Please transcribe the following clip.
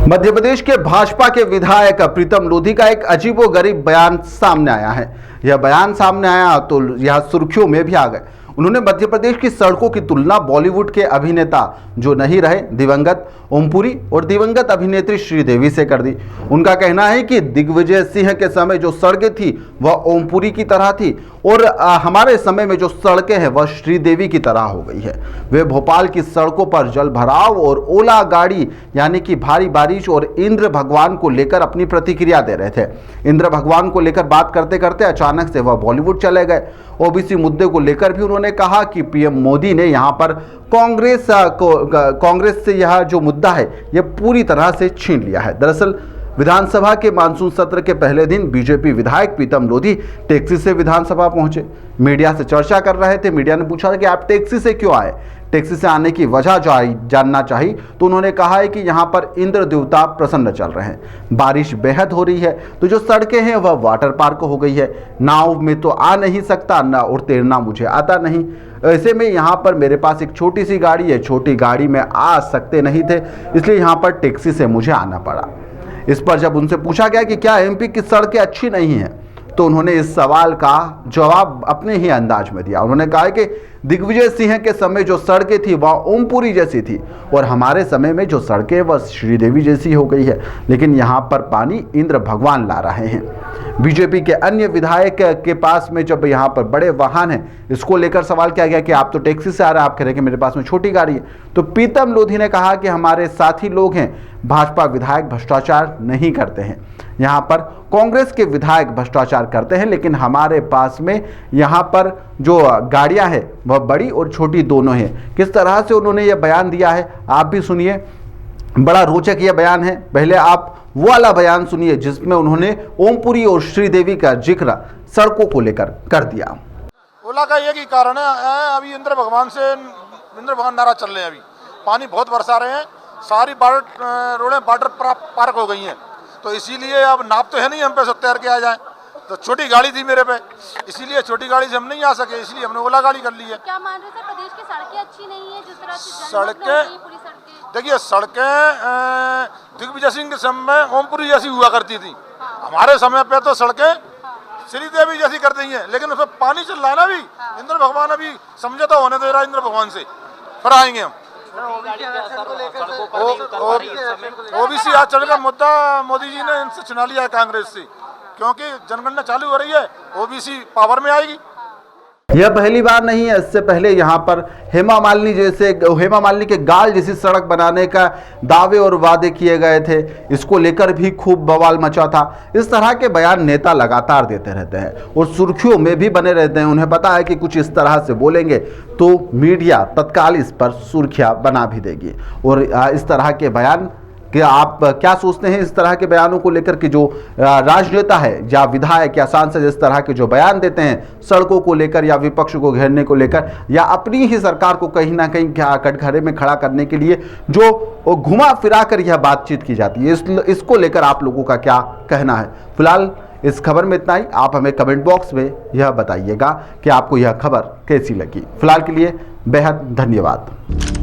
मध्य प्रदेश के भाजपा के विधायक प्रीतम लोधी का एक अजीबोगरीब बयान सामने आया है। यह बयान सामने आया तो यह सुर्खियों में भी आ गए। उन्होंने मध्य प्रदेश की सड़कों की तुलना बॉलीवुड के अभिनेता जो नहीं रहे दिवंगत ओमपुरी और दिवंगत अभिनेत्री श्रीदेवी से कर दी। उनका कहना है कि दिग्विजय सिंह के समय जो सड़कें थी वह ओमपुरी की तरह थी और हमारे समय में जो सड़कें हैं वह श्रीदेवी की तरह हो गई है। वे भोपाल की सड़कों पर जल भराव और ओला गाड़ी यानी कि भारी बारिश और इंद्र भगवान को लेकर अपनी प्रतिक्रिया दे रहे थे। इंद्र भगवान को लेकर बात करते करते अचानक से वह बॉलीवुड चले गए। ओबीसी मुद्दे को लेकर भी उन्होंने कहा कि पीएम मोदी ने यहाँ पर कांग्रेस से यह जो मुद्दा है यह पूरी तरह से छीन लिया है। दरअसल विधानसभा के मानसून सत्र के पहले दिन बीजेपी विधायक प्रीतम लोधी टैक्सी से विधानसभा पहुंचे। मीडिया से चर्चा कर रहे थे। मीडिया ने पूछा कि आप टैक्सी से क्यों आए, टैक्सी से आने की वजह जानना चाहिए तो उन्होंने कहा है कि यहाँ पर इंद्र देवता प्रसन्न चल रहे हैं, बारिश बेहद हो रही है तो जो सड़कें हैं वह वाटर पार्क हो गई है, नाव में तो आ नहीं सकता ना और तैरना मुझे आता नहीं। ऐसे में यहाँ पर मेरे पास एक छोटी सी गाड़ी है, छोटी गाड़ी में आ सकते नहीं थे इसलिए यहाँ पर टैक्सी से मुझे आना पड़ा। इस पर जब उनसे पूछा गया कि क्या एमपी की सड़कें अच्छी नहीं हैं तो उन्होंने इस सवाल का जवाब अपने ही अंदाज में दिया। उन्होंने कहा कि दिग्विजय सिंह के समय जो सड़कें थी वह ओमपुरी जैसी थी और हमारे समय में जो सड़कें वह श्रीदेवी जैसी हो गई है, लेकिन यहाँ पर पानी इंद्र भगवान ला रहे हैं। बीजेपी के अन्य विधायक के पास में जब यहाँ पर बड़े वाहन हैं इसको लेकर सवाल किया गया कि आप तो टैक्सी से आ रहे हैं, आप कह रहे हैं कि मेरे पास में छोटी गाड़ी है, तो प्रीतम लोधी ने कहा कि हमारे साथी लोग हैं, भाजपा विधायक भ्रष्टाचार नहीं करते हैं, यहाँ पर कांग्रेस के विधायक भ्रष्टाचार करते हैं, लेकिन हमारे पास में यहाँ पर जो गाड़ियाँ हैं वह बड़ी और छोटी दोनों हैं। किस तरह से उन्होंने यह बयान दिया है आप भी सुनिए, बड़ा रोचक यह बयान है। पहले आप वो वाला बयान सुनिए जिसमें उन्होंने ओमपुरी और श्रीदेवी का जिक्र सड़कों को लेकर कर दिया। ओला का एक ही कारण है, अभी इंद्र भगवान नारा चल रहे हैं, अभी पानी बहुत बरसा रहे हैं, सारी रोडें वाटर पार्क हो गई हैं, तो इसीलिए अब नाप तो है नहीं हम पे सब तैर के आ जाए, तो छोटी गाड़ी थी मेरे पे, इसीलिए छोटी गाड़ी से हम नहीं आ सके, इसलिए हमने ओला गाड़ी कर ली है। क्या मान रहे थे प्रदेश की सड़कें अच्छी नहीं है जिस तरह से सड़कें देखिए, सड़कें दिग्विजय सिंह के समय ओमपुरी जैसी हुआ करती थी, हमारे समय पे तो सड़कें श्रीदेवी जैसी कर दी हैं, लेकिन उसमें पानी चल रहा है ना। अभी इंद्र भगवान अभी समझौता होने दे रहा है इंद्र भगवान से, फिर आएंगे हम। ओबीसी आरक्षण का मुद्दा मोदी जी ने इनसे चुना लिया है कांग्रेस से, क्योंकि जनगणना चालू हो रही है, ओबीसी पावर में आएगी। यह पहली बार नहीं है, इससे पहले यहाँ पर हेमा मालिनी के गाल जैसी सड़क बनाने का दावे और वादे किए गए थे, इसको लेकर भी खूब बवाल मचा था। इस तरह के बयान नेता लगातार देते रहते हैं और सुर्खियों में भी बने रहते हैं। उन्हें पता है कि कुछ इस तरह से बोलेंगे तो मीडिया तत्काल इस पर सुर्खियां बना भी देगी। और इस तरह के बयान कि आप क्या सोचते हैं इस तरह के बयानों को लेकर कि जो राजनेता है या विधायक या सांसद इस तरह के जो बयान देते हैं सड़कों को लेकर या विपक्ष को घेरने को लेकर या अपनी ही सरकार को कहीं ना कहीं कटघरे में खड़ा करने के लिए जो घुमा फिरा कर यह बातचीत की जाती है, इसको लेकर आप लोगों का क्या कहना है? फिलहाल इस खबर में इतना ही। आप हमें कमेंट बॉक्स में यह बताइएगा कि आपको यह खबर कैसी लगी। फिलहाल के लिए बेहद धन्यवाद।